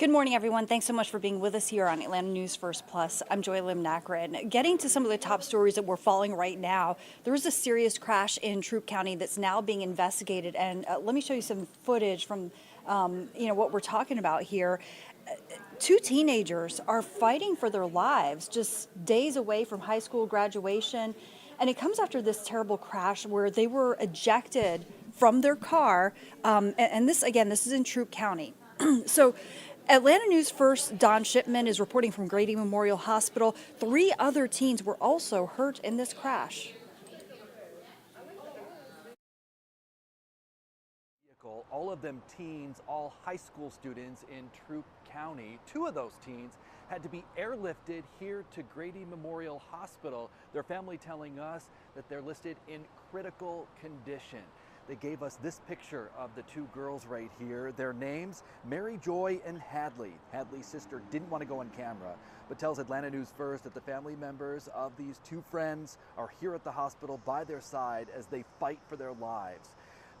Good morning, everyone. Thanks so much for being with us here on Atlanta News First Plus. I'm Joy Lim Nakrin. Getting to some of the top stories that we're following right now, there was a serious crash in Troup County that's now being investigated. And let me show you some footage from, what we're talking about here. Two teenagers are fighting for their lives just days away from high school graduation. And it comes after this terrible crash where they were ejected from their car. And this, again, this is in Troup County. So Atlanta News First Don Shipman is reporting from Grady Memorial Hospital. 3 other teens were also hurt in this crash. All of them teens, all high school students in Troup County. 2 of those teens had to be airlifted here to Grady Memorial Hospital. Their family telling us that they're listed in critical condition. They gave us this picture of the 2 girls right here. Their names, Mary Joy and Hadley. Hadley's sister didn't want to go on camera, but tells Atlanta News First that the family members of these 2 friends are here at the hospital by their side as they fight for their lives.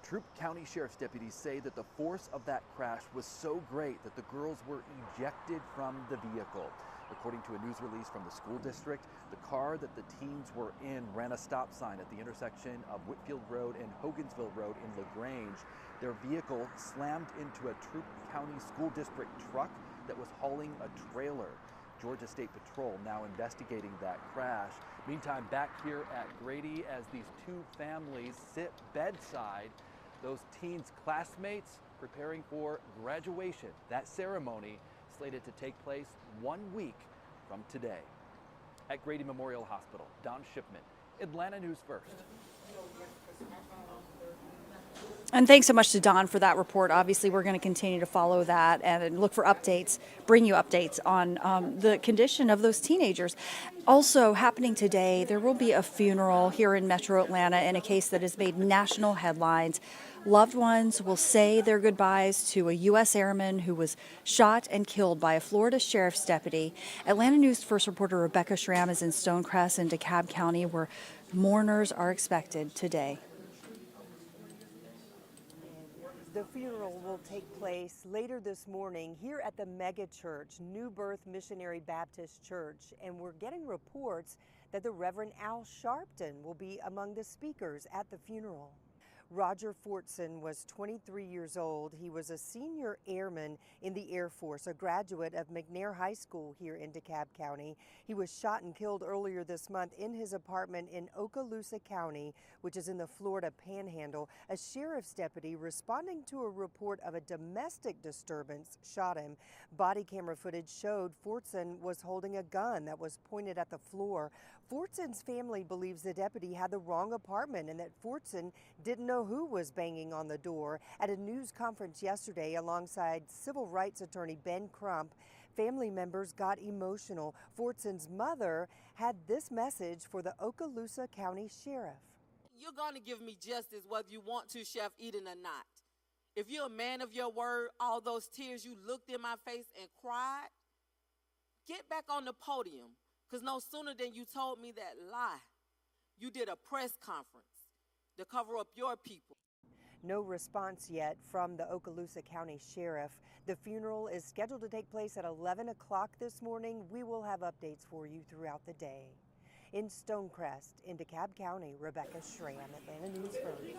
Troup County Sheriff's deputies say that the force of that crash was so great that the girls were ejected from the vehicle. According to a news release from the school district, the car that the teens were in ran a stop sign at the intersection of Whitfield Road and Hogansville Road in LaGrange. Their vehicle slammed into a Troup County School District truck that was hauling a trailer. Georgia State Patrol now investigating that crash. Meantime, back here at Grady, as these 2 families sit bedside, those teens' classmates preparing for graduation. That ceremony slated to take place 1 week from today. At Grady Memorial Hospital, Don Shipman, Atlanta News First. And thanks so much to Don for that report. Obviously, we're going to continue to follow that and look for updates, bring you updates on the condition of those teenagers. Also happening today, there will be a funeral here in Metro Atlanta in a case that has made national headlines. Loved ones will say their goodbyes to a U.S. Airman who was shot and killed by a Florida sheriff's deputy. Atlanta News First reporter Rebecca Schramm is in Stonecrest in DeKalb County, where mourners are expected today. The funeral will take place later this morning here at the mega church, New Birth Missionary Baptist Church, and we're getting reports that the Reverend Al Sharpton will be among the speakers at the funeral. Roger Fortson was 23 years old. He was a senior airman in the Air Force, a graduate of McNair High School here in DeKalb County. He was shot and killed earlier this month in his apartment in Okaloosa County, which is in the Florida Panhandle. A sheriff's deputy responding to a report of a domestic disturbance shot him. Body camera footage showed Fortson was holding a gun that was pointed at the floor. Fortson's family believes the deputy had the wrong apartment and that Fortson didn't know who was banging on the door. At a news conference yesterday alongside civil rights attorney Ben Crump, family members got emotional. Fortson's mother had this message for the Okaloosa County Sheriff. You're going to give me justice whether you want to, Chef Eden, or not. If you're a man of your word, all those tears you looked in my face and cried, get back on the podium. Because no sooner than you told me that lie, you did a press conference to cover up your people. No response yet from the Okaloosa County Sheriff. The funeral is scheduled to take place at 11 o'clock this morning. We will have updates for you throughout the day. In Stonecrest, in DeKalb County, Rebecca Schramm, Atlanta News First.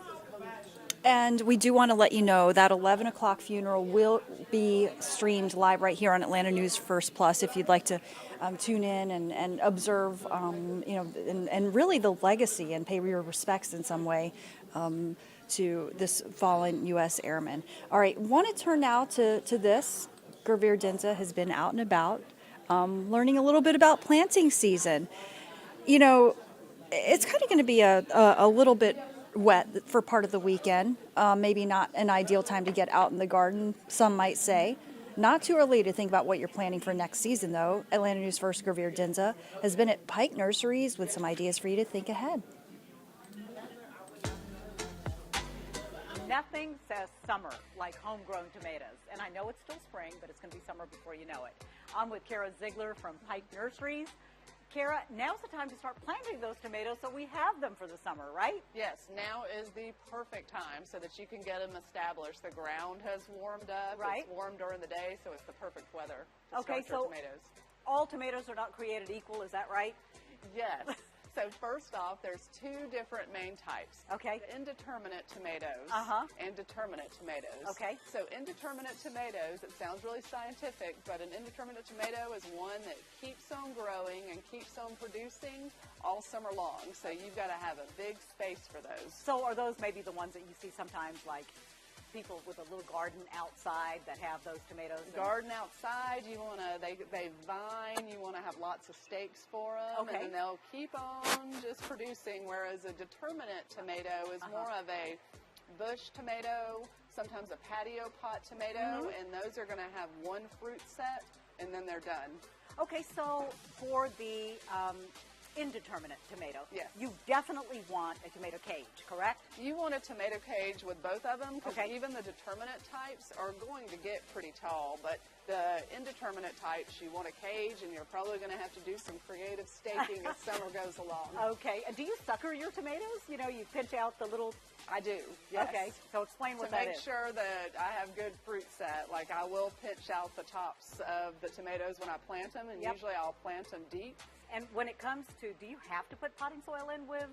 And we do want to let you know that 11 o'clock funeral will be streamed live right here on Atlanta News First Plus if you'd like to tune in and observe, and really the legacy and pay your respects in some way to this fallen U.S. Airman. All right, want to turn now to this. Gurveer Dinza has been out and about learning a little bit about planting season. You know, it's kind of going to be a little bit wet for part of the weekend. Maybe not an ideal time to get out in the garden, some might say. Not too early to think about what you're planning for next season, though. Atlanta News First Gurveer Dinza has been at Pike Nurseries with some ideas for you to think ahead. Nothing says summer like homegrown tomatoes. And I know it's still spring, but it's going to be summer before you know it. I'm with Kara Ziegler from Pike Nurseries. Kara, now's the time to start planting those tomatoes so we have them for the summer, right? Yes, now is the perfect time so that you can get them established. The ground has warmed up. Right. It's warm during the day, so it's the perfect weather to Okay, start your so tomatoes. all tomatoes are not created equal, is that right? Yes. So first off, there's two different main types. Okay. Indeterminate tomatoes and determinate tomatoes. Okay. So indeterminate tomatoes, it sounds really scientific, but an indeterminate tomato is one that keeps on growing and keeps on producing all summer long. So you've got to have a big space for those. So are those maybe the ones that you see sometimes, like people with a little garden outside that have those tomatoes? Garden outside, you want to, they vine, you want to have lots of stakes for them, Okay. and then they'll keep on just producing, whereas a determinate tomato is more of a bush tomato, sometimes a patio pot tomato, and those are going to have one fruit set, and then they're done. Okay, so for the indeterminate tomato, Yes. you definitely want a tomato cage, correct? You want a tomato cage with both of them, because Okay. even the determinate types are going to get pretty tall, but the indeterminate types, you want a cage, and you're probably going to have to do some creative staking as summer goes along. Okay, and do you sucker your tomatoes? You know, you pinch out the little... I do, yes. Okay, so explain what To that make is. sure that I have good fruit set, like I will pinch out the tops of the tomatoes when I plant them, and Yep. usually I'll plant them deep. And when it comes to, do you have to put potting soil in with,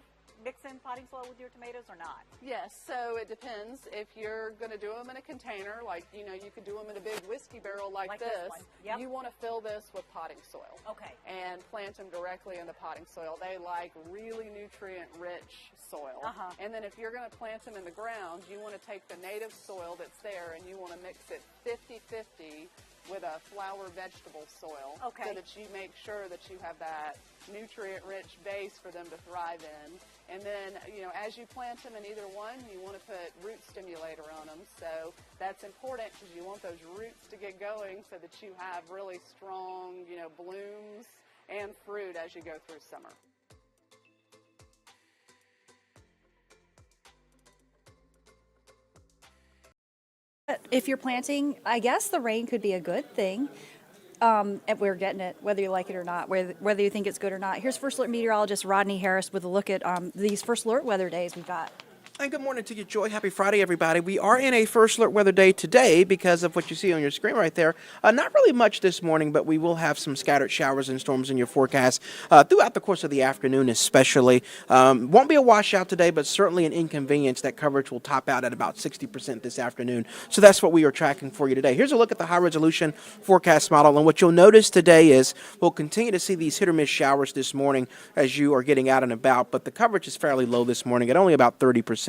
mix in potting soil with your tomatoes or not? Yes, so it depends. If you're going to do them in a container, like, you know, you could do them in a big whiskey barrel like this this, one. Yep. you want to fill this with potting soil. Okay. And plant them directly in the potting soil. They like really nutrient-rich soil. And then if you're going to plant them in the ground, you want to take the native soil that's there and you want to mix it 50-50 with a flower vegetable soil, Okay. so that you make sure that you have that nutrient-rich base for them to thrive in. And then, you know, as you plant them in either one, you want to put root stimulator on them. So that's important because you want those roots to get going so that you have really strong, you know, blooms and fruit as you go through summer. If you're planting, I guess the rain could be a good thing. And we're getting it, whether you like it or not, whether you think it's good or not. Here's First Alert meteorologist Rodney Harris with a look at these First Alert weather days we've got. And good morning to you, Joy. Happy Friday, everybody. We are in a First Alert weather day today because of what you see on your screen right there. Not really much this morning, but we will have some scattered showers and storms in your forecast throughout the course of the afternoon especially. Won't be a washout today, but certainly an inconvenience. That coverage will top out at about 60% this afternoon. So that's what we are tracking for you today. Here's a look at the high-resolution forecast model. And what you'll notice today is we'll continue to see these hit-or-miss showers this morning as you are getting out and about, but the coverage is fairly low this morning at only about 30%.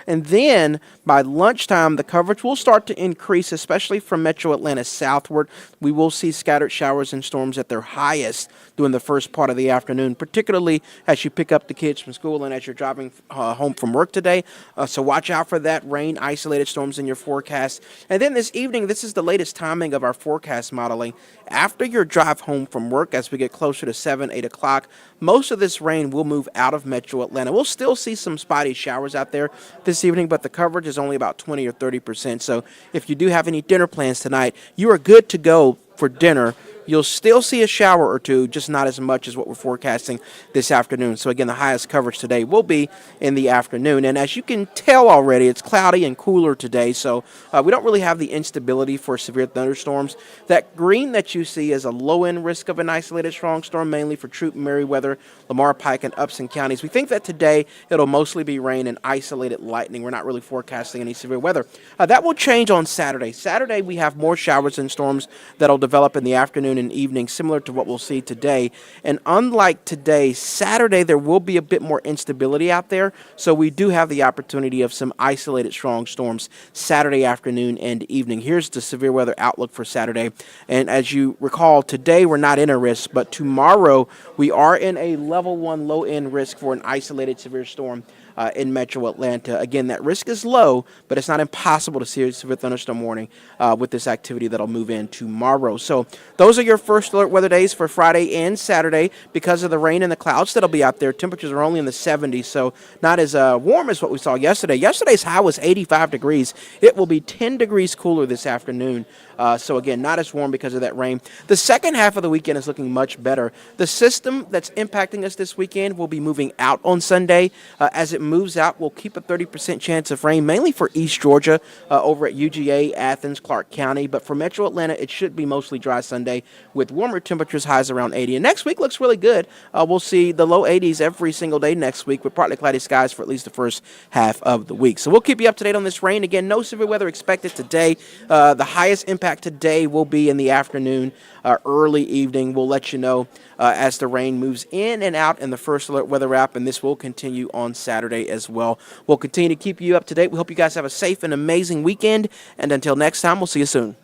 And then by lunchtime, the coverage will start to increase, especially from Metro Atlanta southward. We will see scattered showers and storms at their highest during the first part of the afternoon, particularly as you pick up the kids from school and as you're driving home from work today. So watch out for that rain, isolated storms in your forecast. And then this evening, this is the latest timing of our forecast modeling. After your drive home from work, as we get closer to 7, 8 o'clock, most of this rain will move out of Metro Atlanta. We'll still see some spotty showers out there this evening, but the coverage is only about 20 or 30%. So if you do have any dinner plans tonight, you are good to go for dinner. You'll still see a shower or two, just not as much as what we're forecasting this afternoon. So again, the highest coverage today will be in the afternoon. And as you can tell already, it's cloudy and cooler today, so we don't really have the instability for severe thunderstorms. That green that you see is a low-end risk of an isolated strong storm, mainly for Troup, Meriwether, Lamar, Pike, and Upson counties. We think that today it'll mostly be rain and isolated lightning. We're not really forecasting any severe weather. That will change on Saturday. Saturday, we have more showers and storms that'll develop in the afternoon and evening, similar to what we'll see today. And unlike today, Saturday, there will be a bit more instability out there, so we do have the opportunity of some isolated strong storms Saturday afternoon and evening. Here's the severe weather outlook for Saturday. And as you recall, today we're not in a risk, but tomorrow we are in a level 1 low-end risk for an isolated severe storm. in metro Atlanta. Again, that risk is low, but it's not impossible to see a severe thunderstorm warning with this activity that'll move in tomorrow. So those are your first alert weather days for Friday and Saturday. Because of the rain and the clouds that'll be out there, temperatures are only in the 70s, so not as warm as what we saw yesterday. Yesterday's high was 85 degrees. It will be 10 degrees cooler this afternoon. So again, not as warm because of that rain. The second half of the weekend is looking much better. The system that's impacting us this weekend will be moving out on Sunday. As it moves out, we'll keep a 30% chance of rain, mainly for East Georgia, over at UGA, Athens, Clark County. But for metro Atlanta, it should be mostly dry Sunday with warmer temperatures, highs around 80. And next week looks really good. We'll see the low 80s every single day next week with partly cloudy skies for at least the first half of the week. So we'll keep you up to date on this rain. Again, no severe weather expected today. The highest impact today will be in the afternoon, early evening. We'll let you know as the rain moves in and out in the first alert weather app, and this will continue on Saturday as well. We'll continue to keep you up to date. We hope you guys have a safe and amazing weekend, and until next time, we'll see you soon.